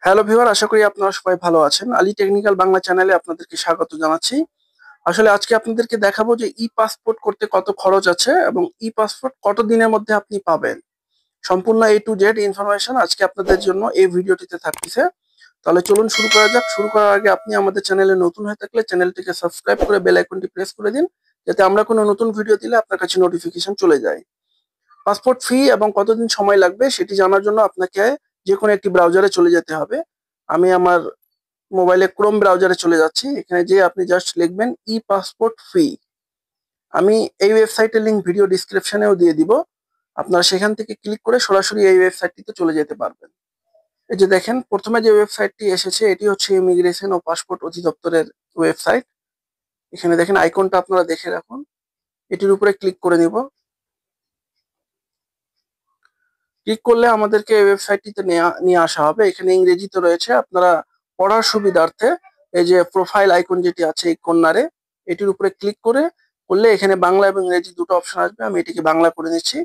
Hello viewer, আশা করি আপনারা সবাই ভালো আছেন। আলী টেকনিক্যাল বাংলা চ্যানেলে আপনাদেরকে স্বাগত জানাচ্ছি। আসলে আজকে আপনাদেরকে দেখাবো যে ই পাসপোর্ট করতে কত খরচ আছে এবং ই পাসপোর্ট কত দিনের মধ্যে আপনি পাবেন। সম্পূর্ণ এ টু জেড ইনফরমেশন আজকে আপনাদের জন্য এই ভিডিওটিতে থাকতেছে। তাহলে চলুন শুরু করা যাক। শুরু করার আগে আপনি আমাদের চ্যানেলে নতুন হয়ে থাকলে চ্যানেলটিকে সাবস্ক্রাইব করে বেল আইকনটি প্রেস করে দিন, যাতে আমরা কোনো নতুন ভিডিও দিলে আপনার কাছে নোটিফিকেশন চলে যায়। পাসপোর্ট ফি এবং কতদিন সময় লাগবে সেটি জানার জন্য আপনাকে যে কোনো একটি ব্রাউজারে চলে যেতে হবে। আমি আমার মোবাইলে ক্রোম ব্রাউজারে চলে যাচ্ছি। এখানে যে আপনি জাস্ট লিখবেন ই পাসপোর্ট ফি। আমি এই ওয়েবসাইটের লিংক ভিডিও ডিসক্রিপশনেও দিয়ে দিব। আপনারা সেখান থেকে ক্লিক করে সরাসরি এই ওয়েবসাইটটিতে চলে যেতে পারবেন। এই যে দেখেন, প্রথমে যে ওয়েবসাইটটি এসেছে এটি হচ্ছে ইমিগ্রেশন ও পাসপোর্ট অধিদপ্তরের ওয়েবসাইট। এখানে দেখেন আইকনটা আপনারা দেখে রাখুন। এটির উপরে ক্লিক করে নিব। ক্লিক করলে আমাদেরকে এই ওয়েবসাইটটিতে নিয়ে আসা হবে। এখানে ইংরেজিতে রয়েছে, আপনারা পড়ার সুবিধার্থে এই যে প্রোফাইল আইকন যেটি আছে এই কর্নারে, এটির উপরে ক্লিক করলে এখানে বাংলা এবং ইংরেজি দুটো অপশন আসবে। আমি এটিকে বাংলা করে নিচ্ছি।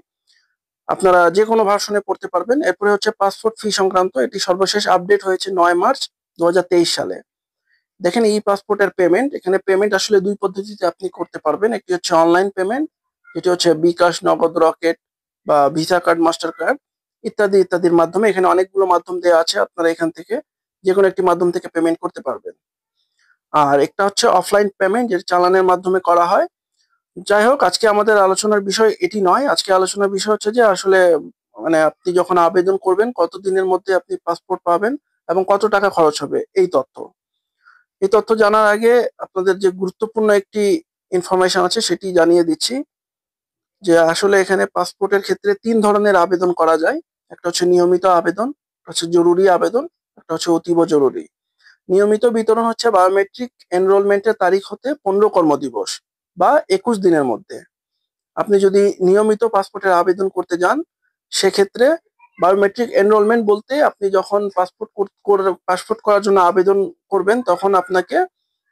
আপনারা যে কোনো ভার্সনে পড়তে পারবেন। এরপরে হচ্ছে পাসপোর্ট ফি সংক্রান্ত, এটি সর্বশেষ আপডেট হয়েছে 9 মার্চ 2023 সালে। দেখেন ই পাসপোর্টের পেমেন্ট, এখানে পেমেন্ট আসলে দুই পদ্ধতিতে আপনি করতে পারবেন। একটি হচ্ছে অনলাইন পেমেন্ট, যেটি হচ্ছে বিকাশ, নগদ, রকেট বা ভিসা কার্ড, মাস্টার কার্ড ইত্যাদি ইত্যাদির মাধ্যমে। এখানে অনেকগুলো মাধ্যম দেওয়া আছে, আপনারা এখান থেকে যে কোনো একটি মাধ্যম থেকে পেমেন্ট করতে পারবেন। আর একটা হচ্ছে অফলাইন পেমেন্ট, যেটা চালানের মাধ্যমে করা হয়। যাই হোক, আজকে আমাদের আলোচনার বিষয় এটি নয়। আজকে আলোচনার বিষয় হচ্ছে যে আসলে মানে আপনি যখন আবেদন করবেন কত দিনের মধ্যে আপনি পাসপোর্ট পাবেন এবং কত টাকা খরচ হবে এই তথ্য জানার আগে আপনাদের যে গুরুত্বপূর্ণ একটি ইনফরমেশন আছে সেটি জানিয়ে দিচ্ছি, যে আসলে এখানে পাসপোর্টের ক্ষেত্রে 3 ধরনের আবেদন করা যায়। একটা হচ্ছে নিয়মিত আবেদন, একটা হচ্ছে জরুরি আবেদন, একটা হচ্ছে অতীব জরুরি। নিয়মিত বিতরণ হচ্ছে বায়োমেট্রিক এনরোলমেন্টের তারিখ হতে 15 কর্মদিবস বা 21 দিনের মধ্যে। আপনি যদি নিয়মিত পাসপোর্টের আবেদন করতে যান, সেক্ষেত্রে বায়োমেট্রিক এনরোলমেন্ট বলতে আপনি যখন পাসপোর্ট করার জন্য আবেদন করবেন তখন আপনাকে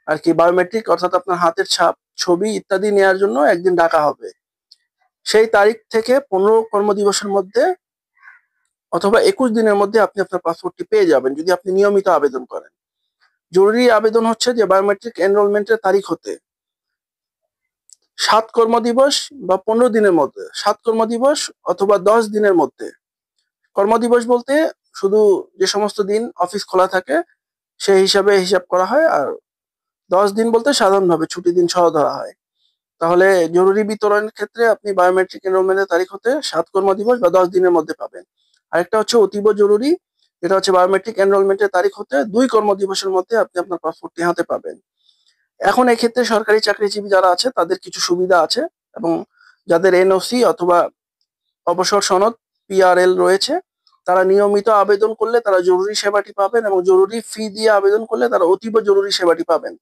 আর কি বায়োমেট্রিক অর্থাৎ আপনার হাতের ছাপ, ছবি ইত্যাদি নেওয়ার জন্য একদিন ডাকা হবে। সেই তারিখ থেকে 15 কর্মদিবসের মধ্যে অথবা 21 দিনের মধ্যে আপনি আপনার পাসপোর্টটি পেয়ে যাবেন যদি আপনি নিয়মিত আবেদন করেন। জরুরি আবেদন হচ্ছে যে বায়োমেট্রিক এনরোলমেন্টের তারিখ হতে 7 কর্মদিবস বা 15 দিনের মধ্যে, 7 কর্মদিবস অথবা 10 দিনের মধ্যে। কর্মদিবস বলতে শুধু যে সমস্ত দিন অফিস খোলা থাকে সেই হিসাবে হিসাব করা হয়, আর 10 দিন বলতে সাধারণভাবে ছুটি দিন সহ ধরা হয়। তাহলে জরুরি বিতরণের ক্ষেত্রে আপনি বায়োমেট্রিক এনরোলমেন্টের তারিখ হতে 7 কর্মদিবস বা 10 দিনের মধ্যে পাবেন। আরেকটা হচ্ছে অতীব জরুরি, এটা হচ্ছে বায়োমেট্রিক এনরোলমেন্টের তারিখ হতে 2 কর্মদিবসের মধ্যে আপনি আপনার পাসপোর্টটি হাতে পাবেন। এখন এক্ষেত্রে সরকারি চাকরিজীবী যারা আছে তাদের কিছু সুবিধা আছে, এবং যাদের এনওসি অথবা অবসর সনদ পিআরএল রয়েছে তারা নিয়মিত আবেদন করলে তারা জরুরি সেবাটি পাবেন, এবং জরুরি ফি দিয়ে আবেদন করলে তারা অতীব জরুরি সেবাটি পাবেন।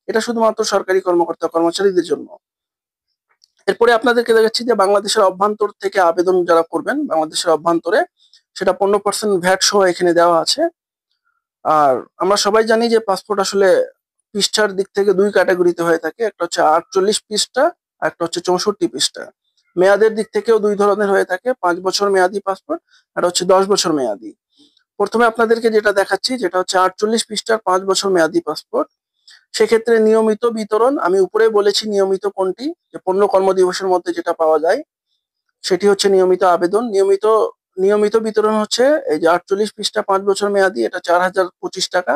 এটা শুধুমাত্র সরকারি কর্মকর্তা কর্মচারীদের জন্য। এরপরে আপনাদেরকে দেখাচ্ছি যে বাংলাদেশের অভ্যন্তর থেকে আবেদন যারা করবেন বাংলাদেশের অভ্যন্তরে, সেটা 15% ভ্যাট সহ এখানে দেওয়া আছে। আর আমরা সবাই জানি যে পাসপোর্ট আসলে পৃষ্ঠার দিক থেকে দুই ক্যাটাগরিতে হয়ে থাকে, একটা হচ্ছে 48 পৃষ্ঠা আর একটা হচ্ছে 64 পৃষ্ঠা। মেয়াদের দিক থেকেও দুই ধরনের হয়ে থাকে, 5 বছর মেয়াদি পাসপোর্ট আর হচ্ছে 10 বছর মেয়াদি। প্রথমে আপনাদেরকে যেটা দেখাচ্ছি যেটা হচ্ছে 48 পৃষ্ঠার 5 বছর মেয়াদি পাসপোর্ট। সেক্ষেত্রে নিয়মিত বিতরণ, আমি উপরে বলেছি নিয়মিত কোনটি, যে 15 কর্মদিবসের মধ্যে যেটা পাওয়া যায় সেটি হচ্ছে নিয়মিত আবেদন। নিয়মিত বিতরণ হচ্ছে এই যে 48 পৃষ্ঠা 5 বছর মেয়াদি, এটা 4025 টাকা।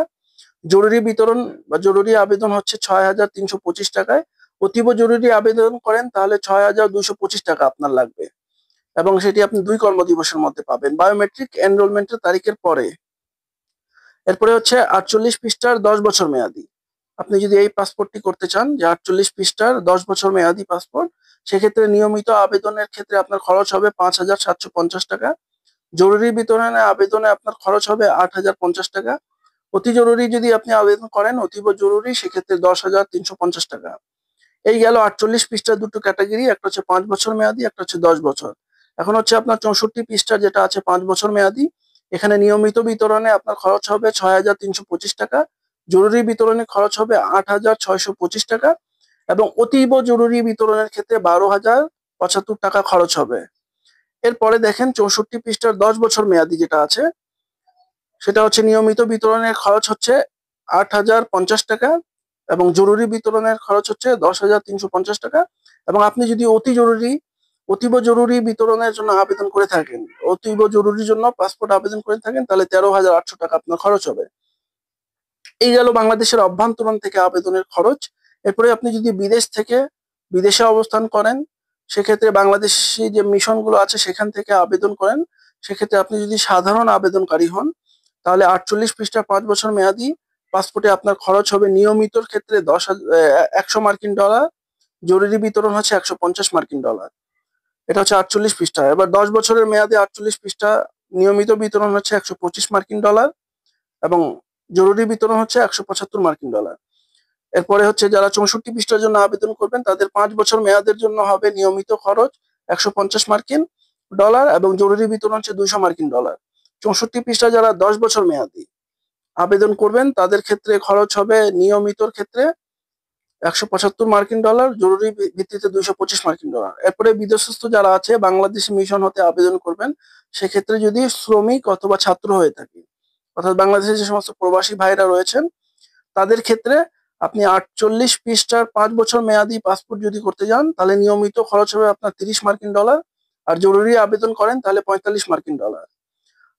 জরুরি বিতরণ বা জরুরি আবেদন হচ্ছে 6325 টাকায়। অতীব জরুরি আবেদন করেন তাহলে 6225 টাকা আপনার লাগবে, এবং সেটি আপনি 2 কর্মদিবসের মধ্যে পাবেন বায়োমেট্রিক এনরোলমেন্টের তারিখের পরে। এরপরে হচ্ছে 48 পৃষ্ঠার 10 বছর মেয়াদি। আপনি যদি এই পাসপোর্টটি করতে চান যে 48 পৃষ্ঠার 10 বছর মেয়াদি পাসপোর্ট, সেক্ষেত্রে নিয়মিত আবেদনের ক্ষেত্রে আপনার খরচ হবে 5750 টাকা। জরুরি বিতরণে আবেদনে আপনার খরচ হবে 8050 টাকা। অতি জরুরি যদি আপনি আবেদন করেন অতীব জরুরি, সেক্ষেত্রে 10,350 টাকা। এই গেল 48 পৃষ্ঠার দুটো ক্যাটাগরি, একটা হচ্ছে 5 বছর মেয়াদি, একটা হচ্ছে 10 বছর। এখন হচ্ছে আপনার 64 পৃষ্ঠা যেটা আছে 5 বছর মেয়াদি। এখানে নিয়মিত বিতরণে আপনার খরচ হবে 6325 টাকা। জরুরি বিতরণে খরচ হবে 8625 টাকা, এবং অতীব জরুরি বিতরণের ক্ষেত্রে 12,075 টাকা খরচ হবে। এরপরে দেখেন 64 পৃষ্ঠার 10 বছর মেয়াদি যেটা আছে, সেটা হচ্ছে নিয়মিত বিতরণের খরচ হচ্ছে ৮,০৫০ টাকা এবং জরুরি বিতরণের খরচ হচ্ছে ১০,৩৫০ টাকা। এবং আপনি যদি অতীব জরুরি বিতরণের জন্য আবেদন করে থাকেন, অতীব জরুরির জন্য পাসপোর্ট আবেদন করে থাকেন, তাহলে ১৩,৮০০ টাকা আপনার খরচ হবে। এই গেল বাংলাদেশের অভ্যন্তরণ থেকে আবেদনের খরচ। এরপরে আপনি যদি বিদেশে অবস্থান করেন, সেক্ষেত্রে বাংলাদেশি যে মিশনগুলো আছে সেখান থেকে আবেদন করেন, সেক্ষেত্রে আপনি যদি সাধারণ আবেদনকারী হন, তাহলে ৪৮ পৃষ্ঠা ৫ বছর মেয়াদি পাসপোর্টে আপনার খরচ হবে নিয়মিতর ক্ষেত্রে ১০০ মার্কিন ডলার, জরুরি বিতরণ হচ্ছে ১৫০ মার্কিন ডলার। এটা হচ্ছে ৪৮ পৃষ্ঠা। এবার ১০ বছরের মেয়াদে ৪৮ পৃষ্ঠা নিয়মিত বিতরণ হচ্ছে ১২৫ মার্কিন ডলার এবং জরুরি বিতরণ হচ্ছে ১৭৫ মার্কিন ডলার। এরপরে হচ্ছে যারা ৬৪ পৃষ্ঠার জন্য আবেদন করবেন, তাদের ৫ বছর মেয়াদের জন্য হবে নিয়মিত খরচ ১৫০ মার্কিন ডলার এবং জরুরি বিতরণ হচ্ছে ২০০ মার্কিন ডলার। ৬৪ পৃষ্ঠা যারা ১০ বছর মেয়াদি আবেদন করবেন, তাদের ক্ষেত্রে খরচ হবে নিয়মিতর ক্ষেত্রে ১৭৫ মার্কিন ডলার, জরুরি ভিত্তিতে ২২৫ মার্কিন ডলার। এরপরে বিদেশস্থ যারা আছে, বাংলাদেশ মিশন হতে আবেদন করবেন, সেক্ষেত্রে যদি শ্রমিক অথবা ছাত্র হয়ে থাকে, অর্থাৎ বাংলাদেশে যে সমস্ত প্রবাসী ভাইরা রয়েছেন, তাদের ক্ষেত্রে আপনি ৪৮ পৃষ্ঠার ৫ বছর মেয়াদি পাসপোর্ট যদি করতে যান, তাহলে নিয়মিত খরচ হবে আপনার ৩০ মার্কিন ডলার, আর জরুরি আবেদন করেন তাহলে ৪৫ মার্কিন ডলার।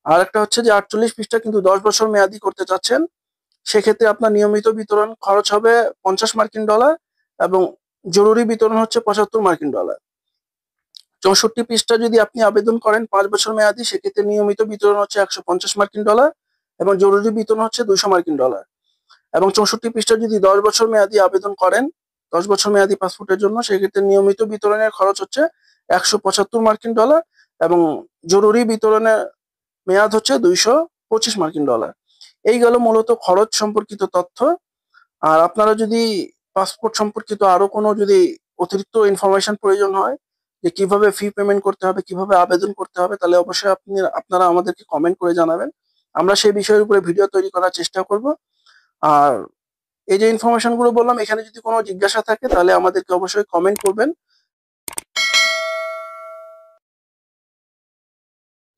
আর একটা হচ্ছে যে ৪৮ পৃষ্ঠা কিন্তু ১০ বছর মেয়াদি করতে চাচ্ছেন, সেক্ষেত্রে আপনার নিয়মিত বিতরণ খরচ হবে ৫০ মার্কিন ডলার এবং জরুরি বিতরণ হচ্ছে ৭৫ মার্কিন ডলার। ৬৪ পৃষ্ঠা যদি আপনি আবেদন করেন ৫ বছর মেয়াদি, সেক্ষেত্রে নিয়মিত বিতরণ হচ্ছে ১৫০ মার্কিন ডলার এবং জরুরি বিতরণ হচ্ছে ২০০ মার্কিন ডলার। এবং ৬৪ পৃষ্ঠা যদি ১০ বছর মেয়াদি আবেদন করেন, ১০ বছর মেয়াদি পাসপোর্টের জন্য, সেক্ষেত্রে নিয়মিত বিতরণের খরচ হচ্ছে ১৭৫ মার্কিন ডলার এবং জরুরি বিতরণের মেয়াদ হচ্ছে ২২৫ মার্কিন ডলার। এই গেল মূলত খরচ সম্পর্কিত তথ্য। আর আপনারা যদি পাসপোর্ট সম্পর্কিত আরো কোনো যদি অতিরিক্ত ইনফরমেশন প্রয়োজন হয়, যে কিভাবে ফি পেমেন্ট করতে হবে, কিভাবে আবেদন করতে হবে, তাহলে অবশ্যই আপনারা আমাদেরকে কমেন্ট করে জানাবেন। আমরা সেই বিষয়ের উপরে ভিডিও তৈরি করার চেষ্টা করব। আর এই যে ইনফরমেশন গুলো বললাম, এখানে যদি কোনো জিজ্ঞাসা থাকে তাহলে আমাদেরকে অবশ্যই কমেন্ট করবেন।